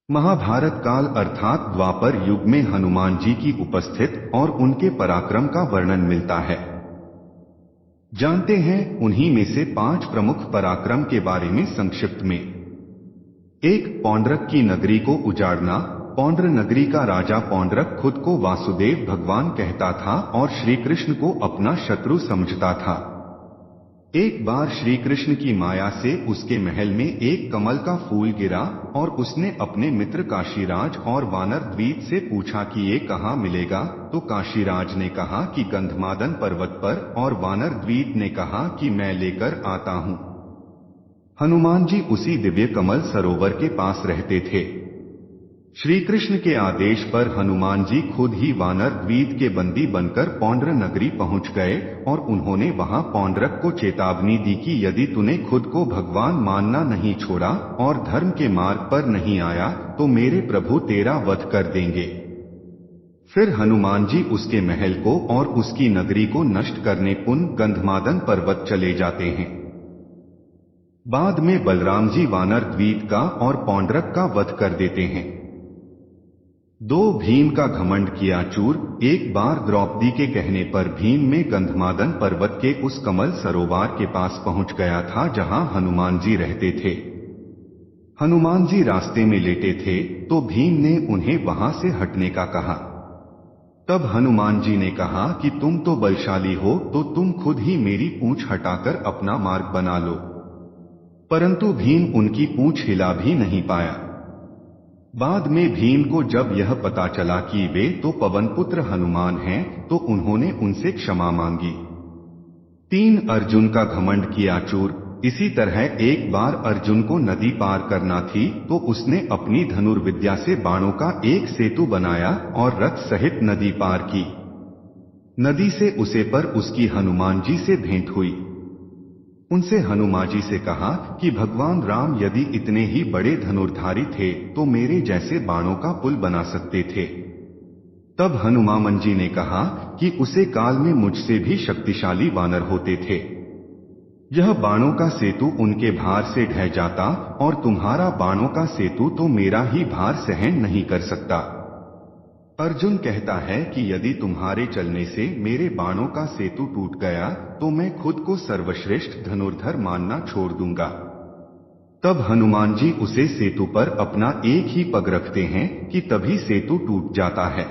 महाभारत काल अर्थात द्वापर युग में हनुमान जी की उपस्थित और उनके पराक्रम का वर्णन मिलता है। जानते हैं उन्हीं में से 5 प्रमुख पराक्रम के बारे में संक्षिप्त में। 1. पौंड्रक की नगरी को उजाड़ना। पौंड्र नगरी का राजा पौंड्रक खुद को वासुदेव भगवान कहता था और श्री कृष्ण को अपना शत्रु समझता था। एक बार श्री कृष्ण की माया से उसके महल में एक कमल का फूल गिरा और उसने अपने मित्र काशीराज और वानर द्वीप से पूछा कि ये कहाँ मिलेगा, तो काशीराज ने कहा कि गंधमादन पर्वत पर, और वानर द्वीप ने कहा कि मैं लेकर आता हूँ। हनुमान जी उसी दिव्य कमल सरोवर के पास रहते थे। श्री कृष्ण के आदेश पर हनुमान जी खुद ही वानर द्वीप के बंदी बनकर पौंड्र नगरी पहुंच गए और उन्होंने वहां पौंड्रक को चेतावनी दी कि यदि तूने खुद को भगवान मानना नहीं छोड़ा और धर्म के मार्ग पर नहीं आया तो मेरे प्रभु तेरा वध कर देंगे। फिर हनुमान जी उसके महल को और उसकी नगरी को नष्ट करने पुन गंधमादन पर्वत चले जाते हैं। बाद में बलराम जी वानर द्वीप का और पौंड्रक का वध कर देते हैं। 2. भीम का घमंड किया चूर। एक बार द्रौपदी के कहने पर भीम में गंधमादन पर्वत के उस कमल सरोवर के पास पहुंच गया था जहां हनुमान जी रहते थे। हनुमान जी रास्ते में लेटे थे तो भीम ने उन्हें वहां से हटने का कहा। तब हनुमान जी ने कहा कि तुम तो बलशाली हो तो तुम खुद ही मेरी पूंछ हटाकर अपना मार्ग बना लो। परंतु भीम उनकी पूंछ हिला भी नहीं पाया। बाद में भीम को जब यह पता चला कि वे तो पवनपुत्र हनुमान हैं तो उन्होंने उनसे क्षमा मांगी। 3. अर्जुन का घमंड किया चूर। इसी तरह एक बार अर्जुन को नदी पार करना थी तो उसने अपनी धनुर्विद्या से बाणों का एक सेतु बनाया और रथ सहित नदी पार की। नदी से उसे पर उसकी हनुमान जी से भेंट हुई। उनसे हनुमान जी से कहा कि भगवान राम यदि इतने ही बड़े धनुर्धारी थे तो मेरे जैसे बाणों का पुल बना सकते थे। तब हनुमान जी ने कहा कि उसे काल में मुझसे भी शक्तिशाली वानर होते थे। यह बाणों का सेतु उनके भार से ढह जाता और तुम्हारा बाणों का सेतु तो मेरा ही भार सहन नहीं कर सकता। अर्जुन कहता है कि यदि तुम्हारे चलने से मेरे बाणों का सेतु टूट गया तो मैं खुद को सर्वश्रेष्ठ धनुर्धर मानना छोड़ दूंगा। तब हनुमान जी उसे सेतु पर अपना एक ही पग रखते हैं कि तभी सेतु टूट जाता है।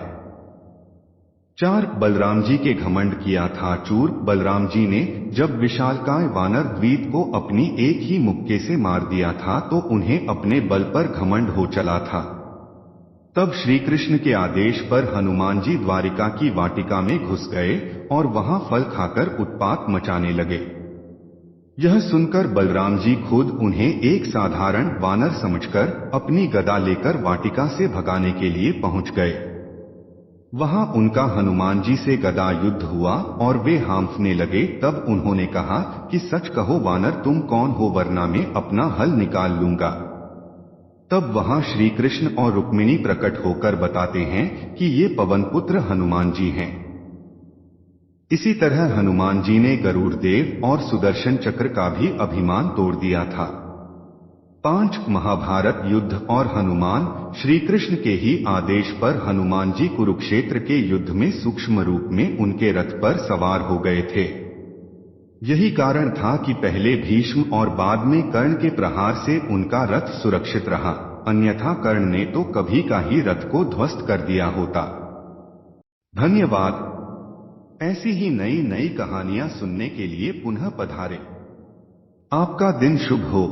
4. बलराम जी के घमंड किया था चूर। बलराम जी ने जब विशालकाय वानर द्वीप को अपनी एक ही मुक्के से मार दिया था तो उन्हें अपने बल पर घमंड हो चला था। तब श्री कृष्ण के आदेश पर हनुमान जी द्वारिका की वाटिका में घुस गए और वहां फल खाकर उत्पात मचाने लगे। यह सुनकर बलराम जी खुद उन्हें एक साधारण वानर समझकर अपनी गदा लेकर वाटिका से भगाने के लिए पहुंच गए। वहां उनका हनुमान जी से गदा युद्ध हुआ और वे हांफने लगे। तब उन्होंने कहा कि सच कहो वानर तुम कौन हो, वरना मैं अपना हल निकाल लूंगा। तब वहां श्री कृष्ण और रुक्मिणी प्रकट होकर बताते हैं कि ये पवनपुत्र हनुमान जी हैं। इसी तरह हनुमान जी ने गरुड़ देव और सुदर्शन चक्र का भी अभिमान तोड़ दिया था। 5. महाभारत युद्ध और हनुमान। श्री कृष्ण के ही आदेश पर हनुमान जी कुरुक्षेत्र के युद्ध में सूक्ष्म रूप में उनके रथ पर सवार हो गए थे। यही कारण था कि पहले भीष्म और बाद में कर्ण के प्रहार से उनका रथ सुरक्षित रहा, अन्यथा कर्ण ने तो कभी का ही रथ को ध्वस्त कर दिया होता। धन्यवाद। ऐसी ही नई नई कहानियां सुनने के लिए पुनः पधारें। आपका दिन शुभ हो।